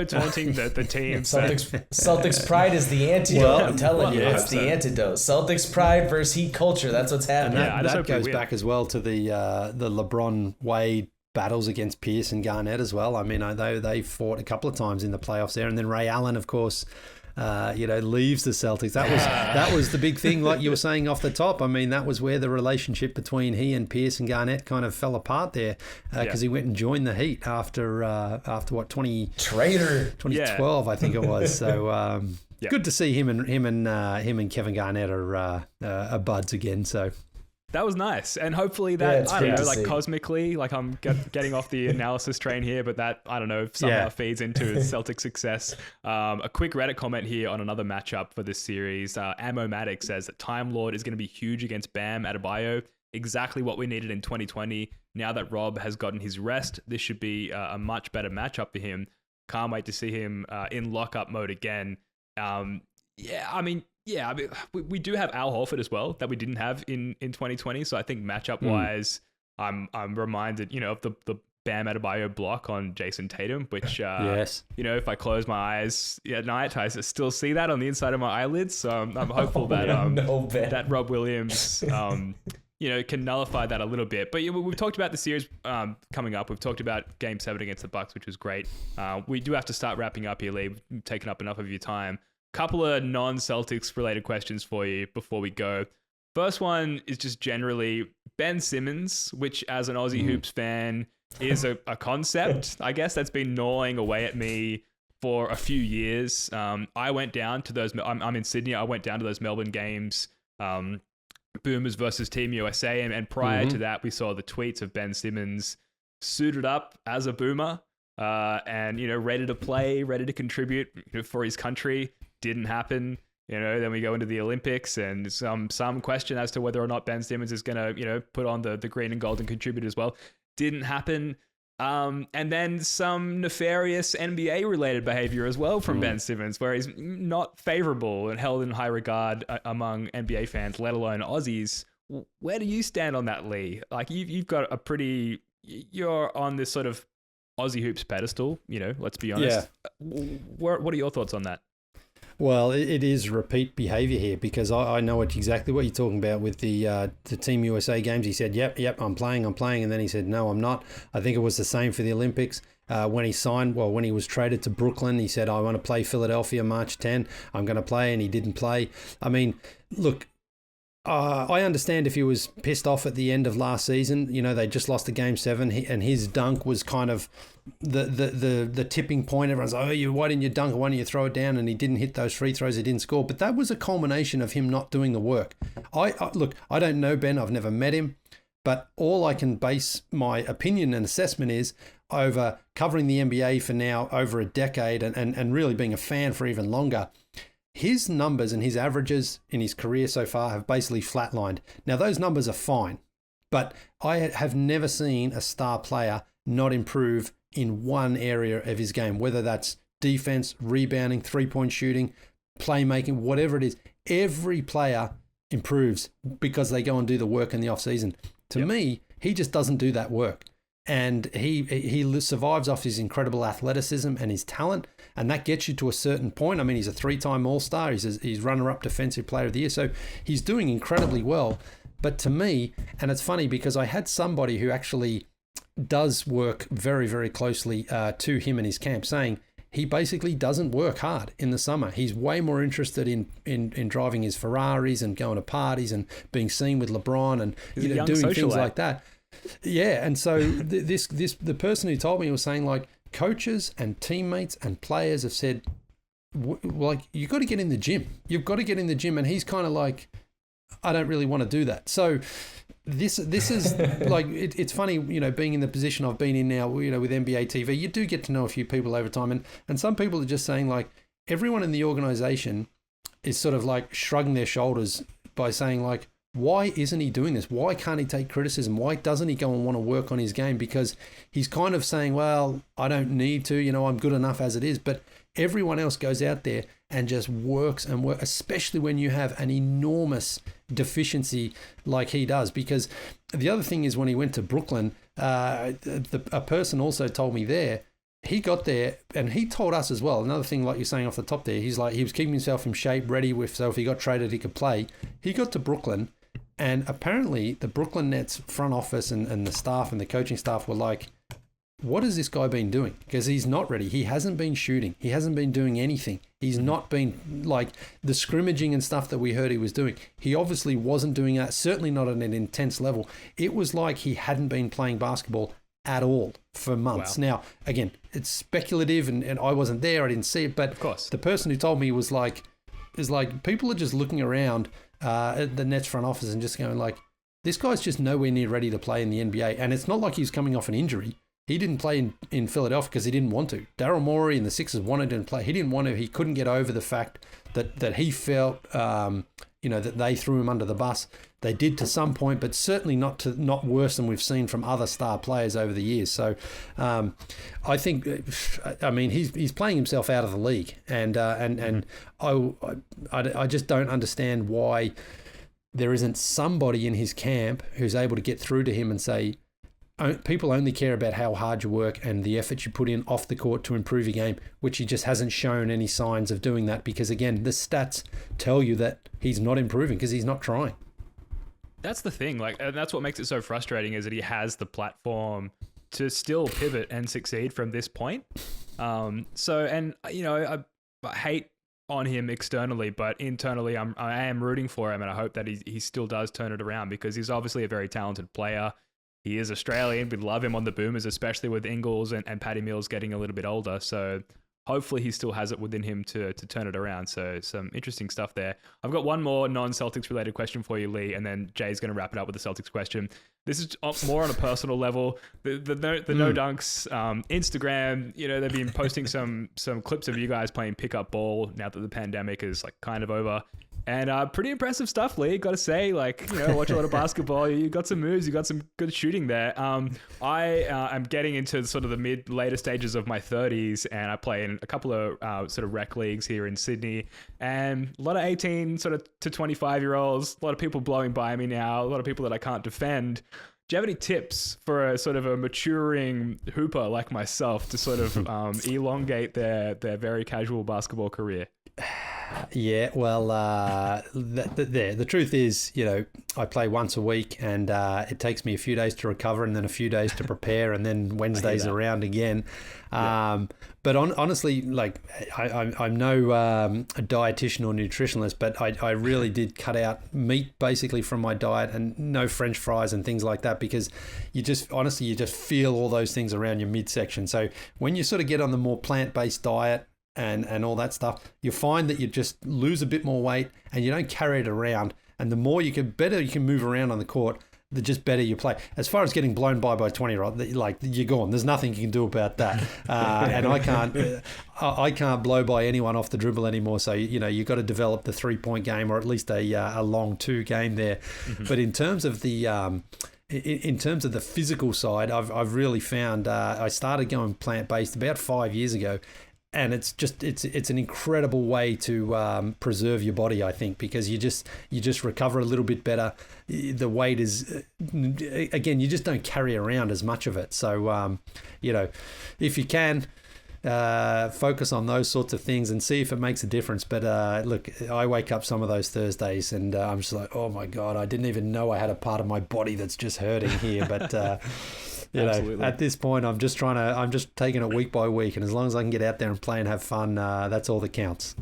taunting the team. Celtics pride is the antidote. Well, I'm telling you, it's the antidote. Celtics pride versus Heat culture. That's what's happening. And that goes back as well to the LeBron Wade battles against Pierce and Garnett as well. I mean, they fought a couple of times in the playoffs there, and then Ray Allen, of course, leaves the Celtics. That was the big thing, like you were saying off the top. I mean, that was where the relationship between he and Pierce and Garnett kind of fell apart there, because he went and joined the Heat after what, 2012, I think it was. So good to see him and Kevin Garnett are buds again. So. That was nice. And hopefully that, I don't know, like cosmically, like I'm getting off the analysis train here, but that, I don't know, somehow feeds into Celtic success. A quick Reddit comment here on another matchup for this series. Ammomatic says that Time Lord is going to be huge against Bam Adebayo. Exactly what we needed in 2020. Now that Rob has gotten his rest, this should be a much better matchup for him. Can't wait to see him in lockup mode again. We do have Al Horford as well that we didn't have in 2020. So I think matchup wise, I'm reminded, of the Bam Adebayo block on Jason Tatum, which, yes. If I close my eyes at night, I still see that on the inside of my eyelids. So I'm hopeful that Rob Williams, can nullify that a little bit. But we've talked about the series coming up. We've talked about Game 7 against the Bucks, which was great. We do have to start wrapping up here, Leigh. We've taken up enough of your time. Couple of non-Celtics related questions for you before we go. First one is just generally Ben Simmons, which as an Aussie Hoops fan is a concept, I guess, that's been gnawing away at me for a few years. I went down to those, I'm in Sydney, I went down to those Melbourne games, Boomers versus Team USA, and prior to that we saw the tweets of Ben Simmons suited up as a Boomer and ready to play, ready to contribute for his country. Didn't happen. Then we go into the Olympics and some question as to whether or not Ben Simmons is going to, put on the green and gold and contribute as well. Didn't happen. And then some nefarious NBA related behavior as well from Ben Simmons, where he's not favorable and held in high regard among NBA fans, let alone Aussies. Where do you stand on that, Leigh? Like you've got you're on this sort of Aussie hoops pedestal, let's be honest. Yeah. What are your thoughts on that? Well, it is repeat behaviour here, because I know exactly what you're talking about with the Team USA games. He said, yep, I'm playing. And then he said, no, I'm not. I think it was the same for the Olympics. When he was traded to Brooklyn, he said, I want to play Philadelphia March 10. I'm going to play, and he didn't play. I mean, look, I understand if he was pissed off at the end of last season. They just lost the Game 7, and his dunk was kind of the tipping point. Everyone's like, why didn't you dunk? Why didn't you throw it down? And he didn't hit those free throws. He didn't score. But that was a culmination of him not doing the work. I don't know Ben. I've never met him. But all I can base my opinion and assessment is over covering the NBA for now over a decade and really being a fan for even longer. His numbers and his averages in his career so far have basically flatlined. Now, those numbers are fine, but I have never seen a star player not improve in one area of his game, whether that's defense, rebounding, three-point shooting, playmaking, whatever it is. Every player improves because they go and do the work in the offseason. To me, he just doesn't do that work. And he survives off his incredible athleticism and his talent, and that gets you to a certain point. I mean, he's a 3-time All-Star. He's runner-up Defensive Player of the Year, so he's doing incredibly well. But to me, and it's funny because I had somebody who actually does work very, very closely to him and his camp saying he basically doesn't work hard in the summer. He's way more interested in driving his Ferraris and going to parties and being seen with LeBron and doing things like that. Yeah, and so the person who told me was saying like coaches and teammates and players have said like you got to get in the gym. You've got to get in the gym, and he's kind of like, I don't really want to do that. So this is like it's funny, being in the position I've been in now, with NBA TV, you do get to know a few people over time, and some people are just saying like everyone in the organization is sort of like shrugging their shoulders by saying like, why isn't he doing this? Why can't he take criticism? Why doesn't he go and want to work on his game? Because he's kind of saying, well, I don't need to, I'm good enough as it is. But everyone else goes out there and just works and works, especially when you have an enormous deficiency like he does. Because the other thing is when he went to Brooklyn, a person also told me there, he got there and he told us as well. Another thing, like you're saying off the top there, he's like, he was keeping himself in shape, ready so if he got traded, he could play. He got to Brooklyn. And apparently the Brooklyn Nets front office and the staff and the coaching staff were like, what has this guy been doing? Because he's not ready. He hasn't been shooting. He hasn't been doing anything. He's not been like the scrimmaging and stuff that we heard he was doing. He obviously wasn't doing that, certainly not at an intense level. It was like he hadn't been playing basketball at all for months. Wow. Now, again, it's speculative and I wasn't there. I didn't see it. But of course, the person who told me was like, people are just looking around at the Nets front office and just going like, this guy's just nowhere near ready to play in the NBA. And it's not like he's coming off an injury. He didn't play in Philadelphia because he didn't want to. Daryl Morey and the Sixers wanted him to play. He didn't want to. He couldn't get over the fact that he felt, that they threw him under the bus. They did to some point, but certainly not worse than we've seen from other star players over the years. So I think, he's playing himself out of the league, and I just don't understand why there isn't somebody in his camp who's able to get through to him and say, people only care about how hard you work and the effort you put in off the court to improve your game, which he just hasn't shown any signs of doing that because, again, the stats tell you that he's not improving because he's not trying. That's the thing. And that's what makes it so frustrating is that he has the platform to still pivot and succeed from this point. I hate on him externally, but internally I am rooting for him, and I hope that he still does turn it around because he's obviously a very talented player. He is Australian. We love him on the Boomers, especially with Ingles and Patty Mills getting a little bit older. So hopefully he still has it within him to turn it around. So some interesting stuff there. I've got one more non-Celtics related question for you, Lee, and then Jay's going to wrap it up with the Celtics question. This is more on a personal level. The NoDunks Instagram, they've been posting some clips of you guys playing pickup ball now that the pandemic is kind of over. And pretty impressive stuff, Lee. Got to say, watch a lot of basketball. You got some moves. You got some good shooting there. I am getting into sort of the later stages of my 30s, and I play in a couple of sort of rec leagues here in Sydney. And a lot of 18 sort of to 25-year-olds. A lot of people blowing by me now. A lot of people that I can't defend. Do you have any tips for a sort of a maturing hooper like myself to sort of elongate their very casual basketball career? Yeah, well, the truth is, I play once a week, and it takes me a few days to recover, and then a few days to prepare, and then Wednesdays around again. Yeah. But honestly, I'm no a dietitian or nutritionist, but I really did cut out meat basically from my diet and no French fries and things like that because you just feel all those things around your midsection. So when you sort of get on the more plant-based diet, and all that stuff, you find that you just lose a bit more weight and you don't carry it around. And the more better you can move around on the court, the just better you play. As far as getting blown by 20-year-old, like you're gone. There's nothing you can do about that. And I can't blow by anyone off the dribble anymore. So you've got to develop the 3-point game, or at least a long 2 game there. Mm-hmm. But in terms of the physical side, I've really found I started going plant-based about 5 years ago. And it's an incredible way to preserve your body, I think, because you just recover a little bit better. The weight is, again, you just don't carry around as much of it. So, if you can, focus on those sorts of things and see if it makes a difference. But look, I wake up some of those Thursdays and I'm just like, oh my God, I didn't even know I had a part of my body that's just hurting here. But at this point, I'm just taking it week by week, and as long as I can get out there and play and have fun, that's all that counts.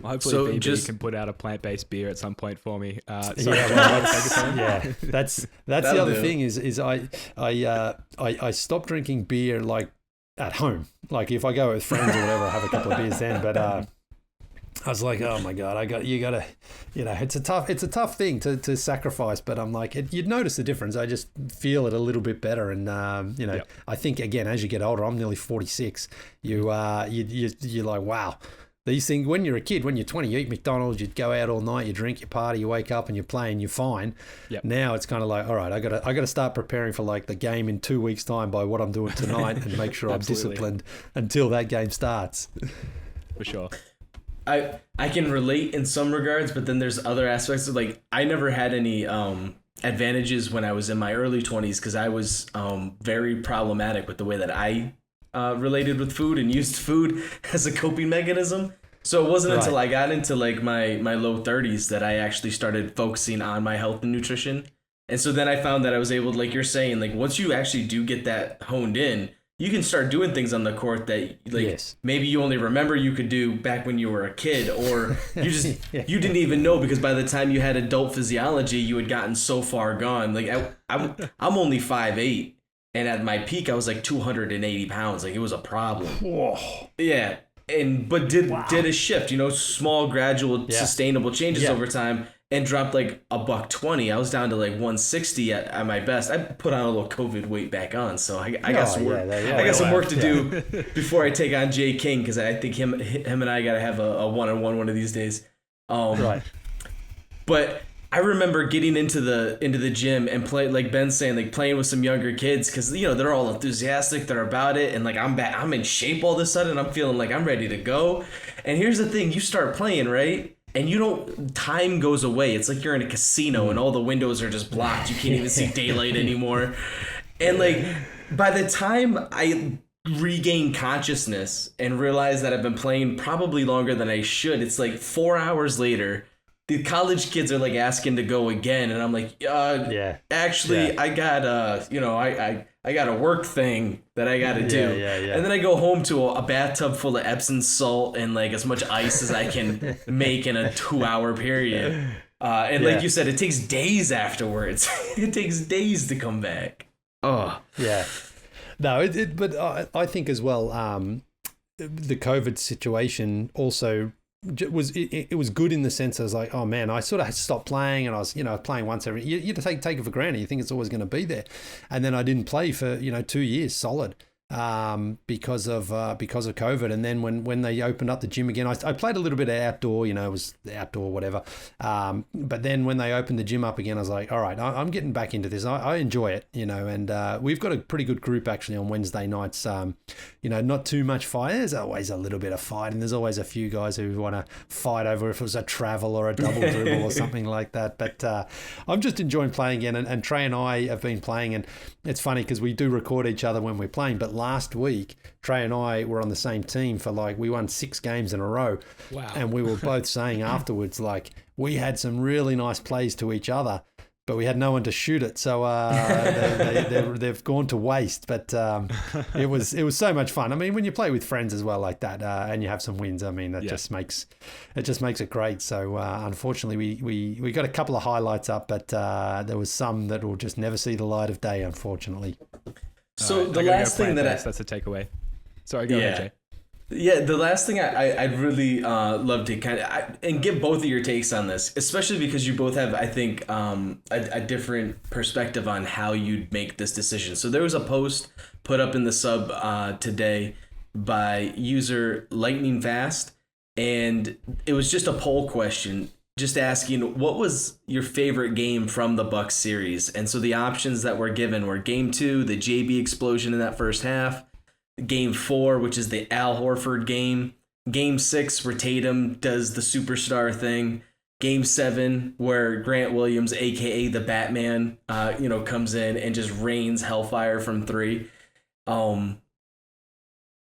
Hopefully, BB can put out a plant-based beer at some point for me. That's the other thing is I stopped drinking beer like at home. Like if I go with friends or whatever, I have a couple of beers then. But I was like, oh my God, it's a tough thing to sacrifice, but I'm like, you'd notice the difference. I just feel it a little bit better. And, I think again, as you get older, I'm nearly 46. You're like, wow, these things, when you're a kid, when you're 20, you eat McDonald's, you go out all night, you drink, you party, you wake up and you play and you're fine. Yep. Now it's kind of like, all right, I gotta start preparing for like the game in 2 weeks time by what I'm doing tonight and make sure I'm disciplined until that game starts. For sure. I can relate in some regards, but then there's other aspects of like I never had any advantages when I was in my early 20s because I was very problematic with the way that I related with food and used food as a coping mechanism. So it wasn't until I got into like my low 30s that I actually started focusing on my health and nutrition. And so then I found that I was able to, like you're saying, like once you actually do get that honed in, you can start doing things on the court that maybe you only remember you could do back when you were a kid, or you just you didn't even know because by the time you had adult physiology, you had gotten so far gone. Like I'm only 5'8", and at my peak I was like 280 pounds. Like it was a problem. Whoa. Yeah, but did a shift, small, gradual, sustainable changes over time. And dropped like $120. I was down to like 160 at my best. I put on a little COVID weight back on, so I got some work. I got some work to do before I take on Jay King because I think him and I got to have a one-on-one one of these days. But I remember getting into the gym and play, like Ben's saying, like playing with some younger kids because they're all enthusiastic, they're about it, and like I'm in shape all of a sudden. I'm feeling like I'm ready to go. And here's the thing: you start playing, right? And time goes away. It's like you're in a casino and all the windows are just blocked. You can't even see daylight anymore. And like, by the time I regain consciousness and realize that I've been playing probably longer than I should, it's like 4 hours later, the college kids are like asking to go again. And I'm like, actually, I got, I got a work thing that I got to do. And then I go home to a bathtub full of Epsom salt and like as much ice as I can make in a 2-hour period. And like you said, it takes days afterwards. It takes days to come back. Oh. Yeah. No, but I think as well, the COVID situation also it was good in the sense I was like, oh man, I sort of stopped playing and I was, playing once every, you take it for granted. You think it's always going to be there. And then I didn't play for, 2 years solid. Because of COVID. And then when they opened up the gym again, I played a little bit of outdoor, it was outdoor, whatever. But then when they opened the gym up again, I was like, all right, I'm getting back into this. I enjoy it, and we've got a pretty good group actually on Wednesday nights. Not too much fight. There's always a little bit of fight, and there's always a few guys who want to fight over if it was a travel or a double dribble or something like that. But I'm just enjoying playing again, and Trey and I have been playing, and it's funny because we do record each other when we're playing, but last week, Trey and I were on the same team for we won 6 games in a row. Wow. And we were both saying afterwards, we had some really nice plays to each other, but we had no one to shoot it. So they've gone to waste. But it was so much fun. I mean, when you play with friends as well like that and you have some wins, I mean, it just makes it great. So unfortunately, we got a couple of highlights up, but there was some that will just never see the light of day, unfortunately. So the last thing that's a takeaway. Sorry, go ahead, Jay. Yeah, the last thing I'd really love to and get both of your takes on this, especially because you both have, I think, a different perspective on how you'd make this decision. So there was a post put up in the sub today by user Lightning Fast, and it was just a poll question, just asking what was your favorite game from the Bucks series. And so the options that were given were Game 2, the JB explosion in that first half, Game 4, which is the Al Horford game, Game 6, where Tatum does the superstar thing, Game 7, where Grant Williams, aka the Batman, comes in and just rains hellfire from 3.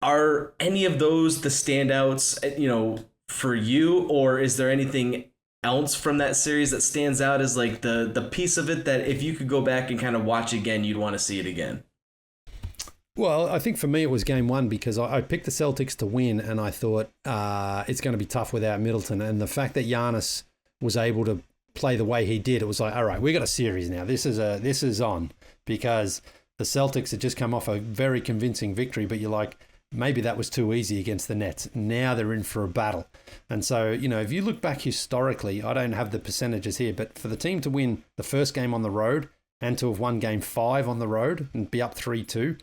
Are any of those the standouts, for you, or is there anything else from that series that stands out as like the piece of it that if you could go back and kind of watch again, you'd want to see it again? Well, I think for me it was game 1 because I picked the Celtics to win, and I thought it's going to be tough without Middleton. And the fact that Giannis was able to play the way he did, it was like, all right, we got a series now. This is on, because the Celtics had just come off a very convincing victory, but you're like, maybe that was too easy against the Nets. Now they're in for a battle. And so, if you look back historically, I don't have the percentages here, but for the team to win the first game on the road and to have won game 5 on the road and be up 3-2,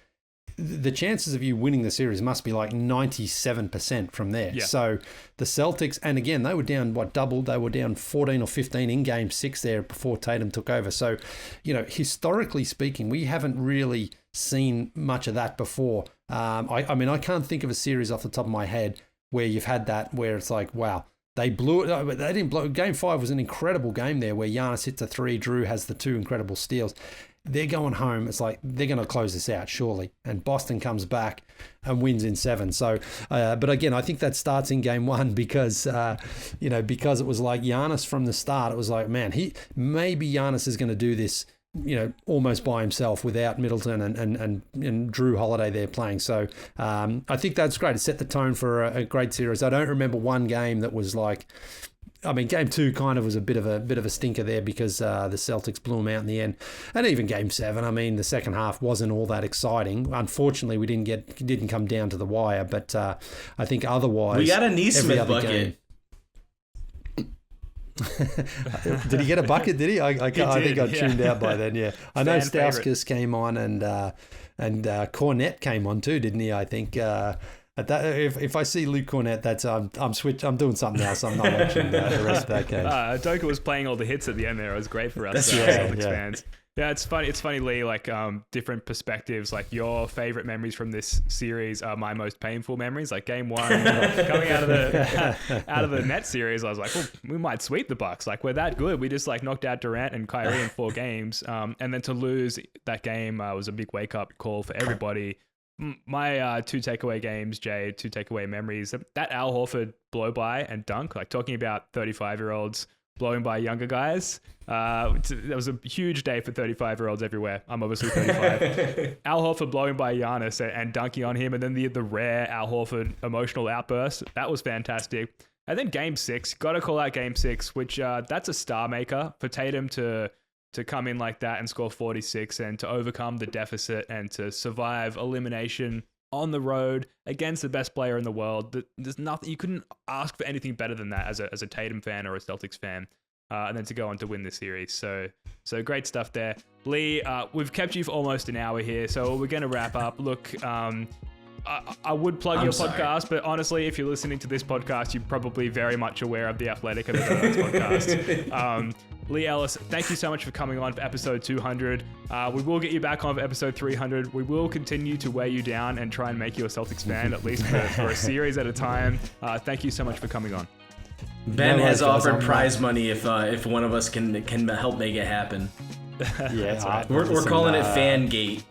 the chances of you winning the series must be like 97% from there. Yeah. So the Celtics, and again, they were down, doubled? They were down 14 or 15 in game 6 there before Tatum took over. So, historically speaking, we haven't really seen much of that before. I can't think of a series off the top of my head where you've had that, where it's like, wow, they blew it. But they didn't blow. Game 5 was an incredible game there where Giannis hits a 3, Drew has the 2 incredible steals. They're going home. It's like they're going to close this out, surely. And Boston comes back and wins in 7. So, but again, I think that starts in game 1 because, because it was like Giannis from the start. It was like, man, maybe Giannis is going to do this, almost by himself without Middleton and Drew Holiday there playing. So I think that's great. It set the tone for a great series. I don't remember one game that was like, game 2 kind of was a bit of a stinker there because the Celtics blew them out in the end. And even game 7, the second half wasn't all that exciting. Unfortunately, we didn't come down to the wire, but I think otherwise... We got a Neesmith bucket. Did he get a bucket? Did he? I think I tuned out by then. Yeah, I know Stauskas came on and Cornette came on too, didn't he? I think if I see Luke Cornette, that's I'm doing something else. I'm not watching the rest of that game. Doka was playing all the hits at the end there. It was great for us Celtics fans. Yeah, it's funny, Lee, like different perspectives. Like your favorite memories from this series are my most painful memories. Like game 1, coming out of the Nets series, I was like, well, we might sweep the Bucks. Like we're that good. We just like knocked out Durant and Kyrie in 4 games. And then to lose that game was a big wake up call for everybody. My 2 takeaway games, Jay, 2 takeaway memories. That Al Horford blow by and dunk, like talking about 35-year-olds blowing by younger guys. That was a huge day for 35-year-olds everywhere. I'm obviously 35. Al Horford blowing by Giannis and dunking on him, and then the rare Al Horford emotional outburst. That was fantastic. And then game 6, got to call out game 6, which that's a star maker for Tatum to come in like that and score 46 and to overcome the deficit and to survive elimination on the road against the best player in the world. There's nothing, you couldn't ask for anything better than that as a Tatum fan or a Celtics fan. And then to go on to win this series. So great stuff there. Lee, we've kept you for almost an hour here, so we're going to wrap up. Look, I would plug your podcast, but honestly, if you're listening to this podcast, you're probably very much aware of the Athletic and the NoDunks podcast. Leigh Ellis, thank you so much for coming on for episode 200. We will get you back on for episode 300. We will continue to wear you down and try and make you a Celtics fan, at least for a series at a time. Thank you so much for coming on. Ben has offered prize money if one of us can help make it happen. Yeah, that's right. We're calling it Fangate.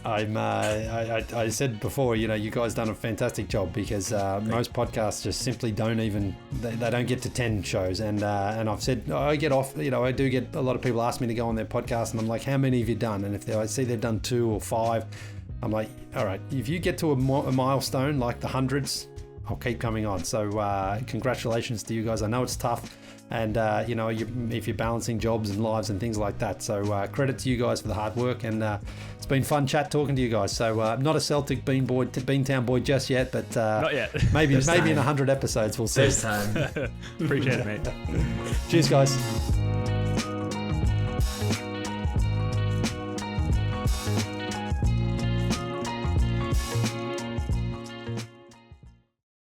I said before, you guys done a fantastic job because most podcasts just simply don't even they don't get to 10 shows, and I've said I get off. I do get a lot of people ask me to go on their podcast, and I'm like, how many have you done? And if I see they've done 2 or 5, I'm like, all right, if you get to a milestone like the hundreds, I'll keep coming on. So congratulations to you guys. I know it's tough. and if you're balancing jobs and lives and things like that. So credit to you guys for the hard work, and it's been fun talking to you guys. So I'm not a Celtic Beantown boy just yet, but Not yet. maybe in 100 episodes we'll see. There's time. Appreciate it, mate. Cheers, guys.